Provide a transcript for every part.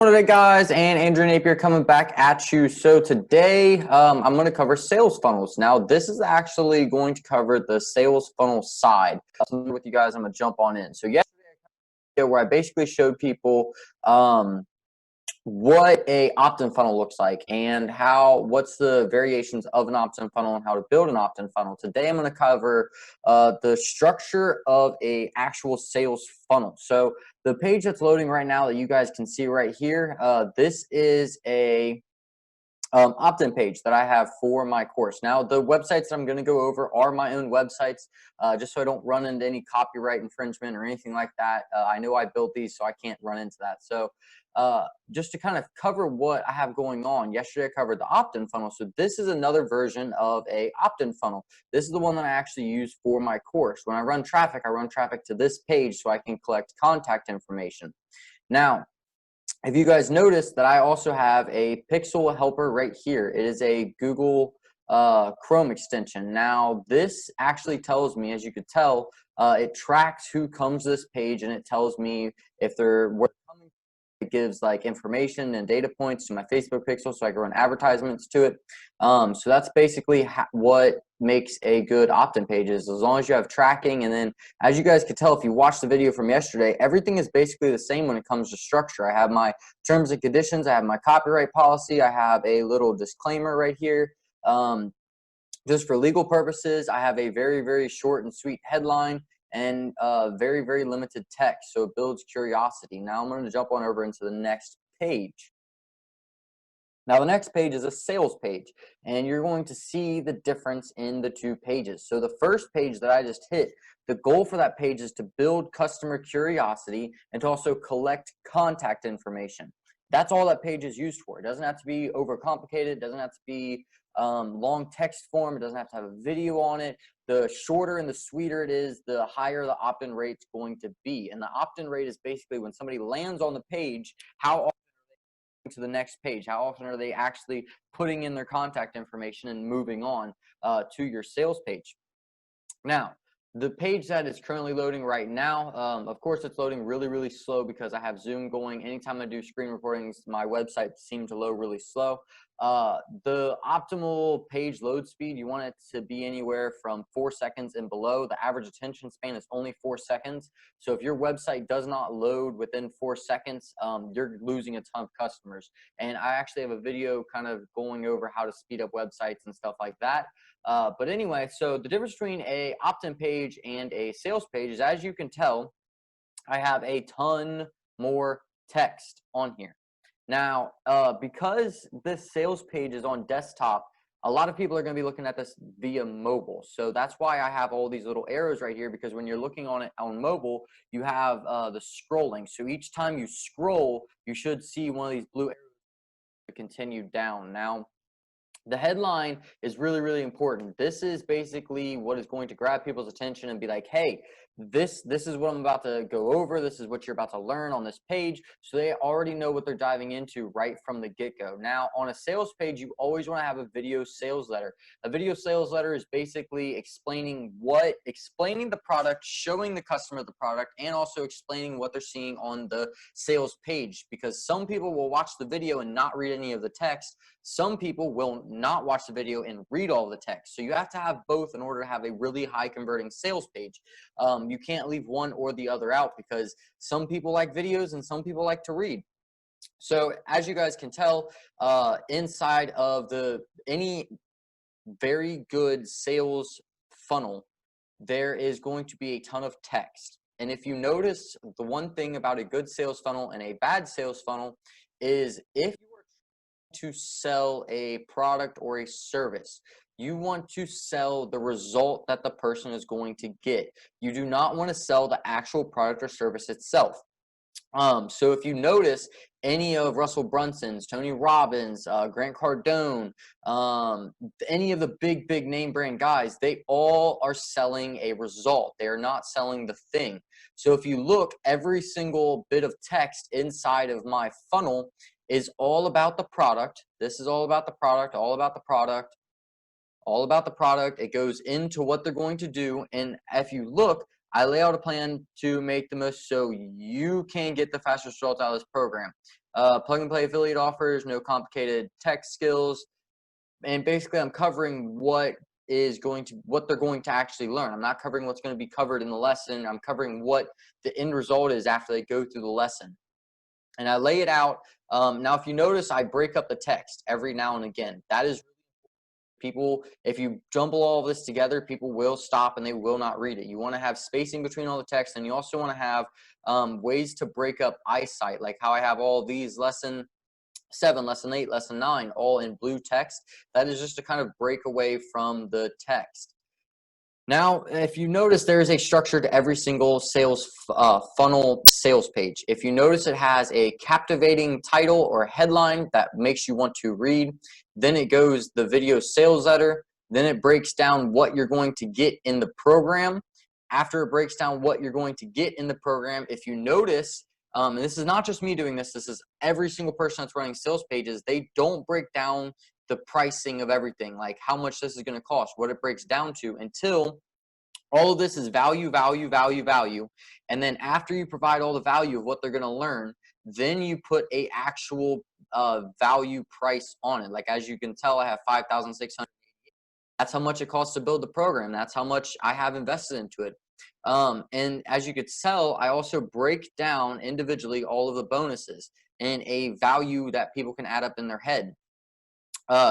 Today, guys, and Andrew Napier coming back at you. So today I'm going to cover sales funnels. Now this is actually going to cover the sales funnel side. With you guys, I'm going to jump on in. So yesterday where I basically showed people what a opt-in funnel looks like and what's the variations of an opt-in funnel and how to build an opt-in funnel. Today I'm going to cover the structure of a actual sales funnel. So the page that's loading right now that you guys can see right here, this is a opt-in page that I have for my course. Now, the websites that I'm going to go over are my own websites, just so I don't run into any copyright infringement or anything like that. I know I built these, so I can't run into that. So just to kind of cover what I have going on, yesterday I covered the opt-in funnel. So this is another version of a opt-in funnel. This is the one that I actually use for my course. When I run traffic to this page so I can collect contact information. Now, if you guys notice that I also have a pixel helper right here. It is a Google Chrome extension. Now this actually tells me, as you could tell, it tracks who comes to this page, and it tells me if they're coming. It gives like information and data points to my Facebook pixel so I can run advertisements to it. So that's basically what makes a good opt-in page is as long as you have tracking. And then as you guys could tell, if you watched the video from yesterday, everything is basically the same when it comes to structure. I have my terms and conditions. I have my copyright policy. I have a little disclaimer right here. Just for legal purposes, I have a very, very short and sweet headline and very, very limited text, so it builds curiosity. Now I'm going to jump on over into the next page. Now the next page is a sales page, and you're going to see the difference in the two pages. So the first page that I just hit, the goal for that page is to build customer curiosity and to also collect contact information. That's all that page is used for. It doesn't have to be overcomplicated. It doesn't have to be long text form. It doesn't have to have a video on it. The shorter and the sweeter it is, the higher the opt-in rate's going to be. And the opt-in rate is basically when somebody lands on the page, how often to the next page, how often are they actually putting in their contact information and moving on to your sales page. Now the page that is currently loading right now, of course it's loading really, really slow because I have Zoom going. Anytime I do screen recordings, my website seems to load really slow. The optimal page load speed, you want it to be anywhere from 4 seconds and below. The average attention span is only 4 seconds. So if your website does not load within 4 seconds, you're losing a ton of customers. And I actually have a video kind of going over how to speed up websites and stuff like that. But anyway, so the difference between a opt-in page and a sales page is, as you can tell, I have a ton more text on here. Now, because this sales page is on desktop, a lot of people are going to be looking at this via mobile. So that's why I have all these little arrows right here, because when you're looking on it on mobile, you have the scrolling. So each time you scroll, you should see one of these blue arrows to continue down. Now, the headline is really, really important. This is basically what is going to grab people's attention and be like, hey, this is what I'm about to go over. This is what you're about to learn on this page. So they already know what they're diving into right from the get-go. Now, on a sales page, you always want to have a video sales letter. A video sales letter is basically explaining the product, showing the customer the product, and also explaining what they're seeing on the sales page, because some people will watch the video and not read any of the text. Some people will not watch the video and read all the text. So you have to have both in order to have a really high converting sales page. You can't leave one or the other out, because some people like videos and some people like to read. So as you guys can tell, inside of any very good sales funnel, there is going to be a ton of text. And if you notice, the one thing about a good sales funnel and a bad sales funnel is, if you are to sell a product or a service, you want to sell the result that the person is going to get. You do not want to sell the actual product or service itself. So if you notice any of Russell Brunson's, Tony Robbins, Grant Cardone, any of the big name brand guys, they all are selling a result. They are not selling the thing. So if you look, every single bit of text inside of my funnel is all about the product. This is all about the product, all about the product, all about the product. It goes into what they're going to do. And if you look, I lay out a plan to make the most so you can get the fastest results out of this program. plug and play affiliate offers, no complicated tech skills. And basically I'm covering what they're going to actually learn. I'm not covering what's going to be covered in the lesson. I'm covering what the end result is after they go through the lesson. And I lay it out. Now, if you notice, I break up the text every now and again. That is people, if you jumble all of this together, people will stop and they will not read it. You want to have spacing between all the text, and you also want to have ways to break up eyesight, like how I have all these lesson 7, lesson 8, lesson 9, all in blue text. That is just to kind of break away from the text. Now, if you notice, there is a structure to every single sales funnel sales page. If you notice, it has a captivating title or headline that makes you want to read. Then it goes the video sales letter. Then it breaks down what you're going to get in the program. After it breaks down what you're going to get in the program, if you notice, and this is not just me doing this, this is every single person that's running sales pages, they don't break down the pricing of everything, like how much this is going to cost, what it breaks down to, until all of this is value, value, value, value. And then after you provide all the value of what they're going to learn, then you put a actual value price on it. Like, as you can tell, I have 5,600. That's how much it costs to build the program. That's how much I have invested into it. And as you could tell, I also break down individually all of the bonuses and a value that people can add up in their head.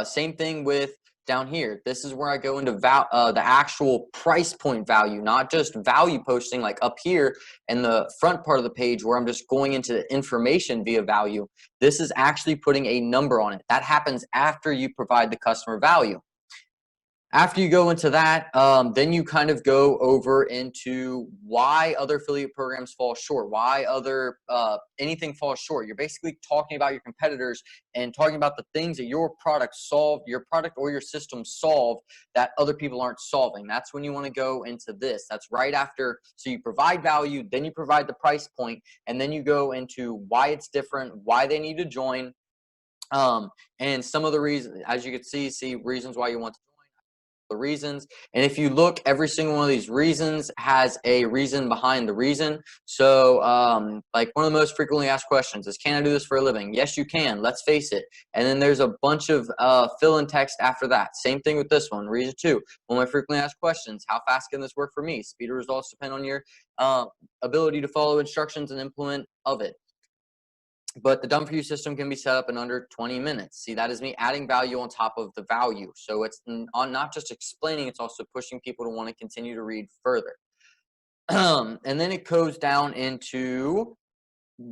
Same thing with down here. This is where I go into the actual price point value, not just value posting like up here in the front part of the page where I'm just going into the information via value. This is actually putting a number on it. That happens after you provide the customer value. After you go into that, then you kind of go over into why other affiliate programs fall short, why other anything falls short. You're basically talking about your competitors and talking about the things that your product or your system solved that other people aren't solving. That's when you want to go into this. That's right after. So you provide value, then you provide the price point, and then you go into why it's different, why they need to join, and some of the reasons, as you can see reasons why you want to. The reasons, and if you look, every single one of these reasons has a reason behind the reason. So like one of the most frequently asked questions is, can I do this for a living? Yes, you can. Let's face it. And then there's a bunch of fill-in text after that. Same thing with this one. Reason 2, one of my frequently asked questions, how fast can this work for me? Speed of results depend on your ability to follow instructions and implement of it. But the done for you system can be set up in under 20 minutes. See, that is me adding value on top of the value. So it's not just explaining, it's also pushing people to want to continue to read further. And then it goes down into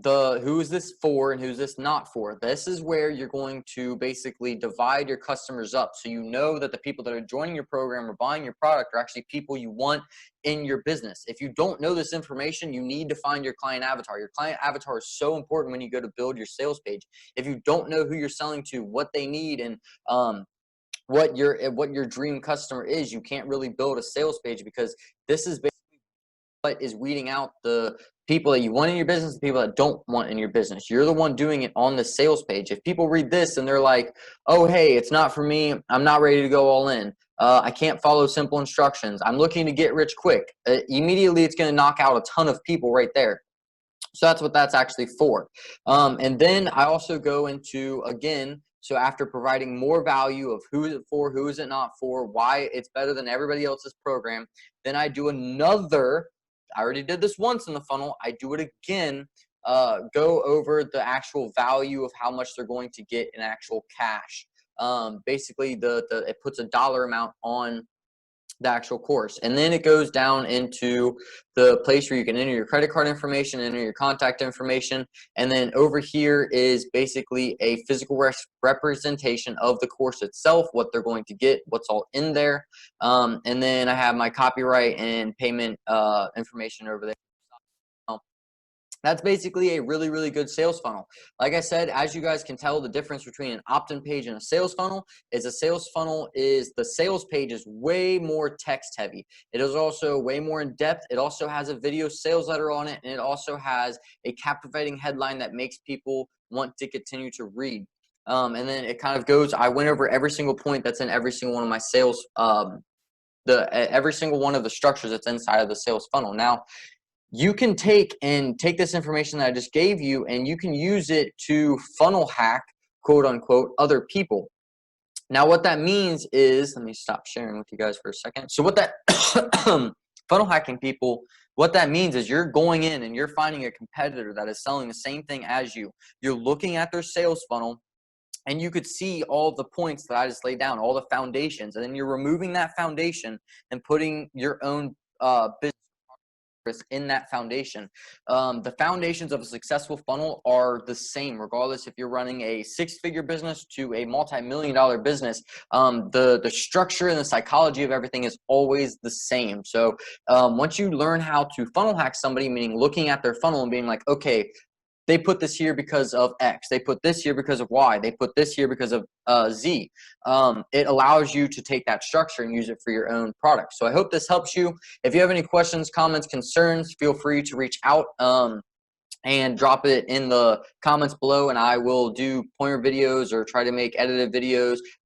the who is this for and who's this not for. This is where you're going to basically divide your customers up, so you know that the people that are joining your program or buying your product are actually people you want in your business. If you don't know this information, you need to find your client avatar. Your client avatar is so important when you go to build your sales page. If you don't know who you're selling to, what they need, and what your dream customer is, you can't really build a sales page, because this is basically what is weeding out the people that you want in your business, the people that don't want in your business. You're the one doing it on the sales page. If people read this and they're like, oh, hey, it's not for me, I'm not ready to go all in, I can't follow simple instructions, I'm looking to get rich quick, immediately it's going to knock out a ton of people right there. So that's what that's actually for. And then I also go into, again, so after providing more value of who is it for, who is it not for, why it's better than everybody else's program, then I do another, I already did this once in the funnel, I do it again, go over the actual value of how much they're going to get in actual cash. Basically, it puts a dollar amount on the actual course. And then it goes down into the place where you can enter your credit card information, enter your contact information. And then over here is basically a physical representation of the course itself, what they're going to get, what's all in there. And then I have my copyright and payment information over there. That's basically a really, really good sales funnel. Like I said, as you guys can tell, the difference between an opt-in page and a sales funnel is the sales page is way more text heavy. It is also way more in depth. It also has a video sales letter on it, and it also has a captivating headline that makes people want to continue to read. And then it kind of goes, I went over every single point that's in every single one of my sales, every single one of the structures that's inside of the sales funnel. Now, you can take this information that I just gave you, and you can use it to funnel hack, quote unquote, other people. Now, what that means is, let me stop sharing with you guys for a second. So what that funnel hacking people, what that means is you're going in and you're finding a competitor that is selling the same thing as you. You're looking at their sales funnel, and you could see all the points that I just laid down, all the foundations, and then you're removing that foundation and putting your own business in that foundation. The foundations of a successful funnel are the same, regardless if you're running a six-figure business to a multi-million-dollar business. The structure and the psychology of everything is always the same. So once you learn how to funnel hack somebody, meaning looking at their funnel and being like, okay, they put this here because of X. They put this here because of Y. They put this here because of Z. It allows you to take that structure and use it for your own product. So I hope this helps you. If you have any questions, comments, concerns, feel free to reach out and drop it in the comments below, and I will do pointer videos or try to make edited videos that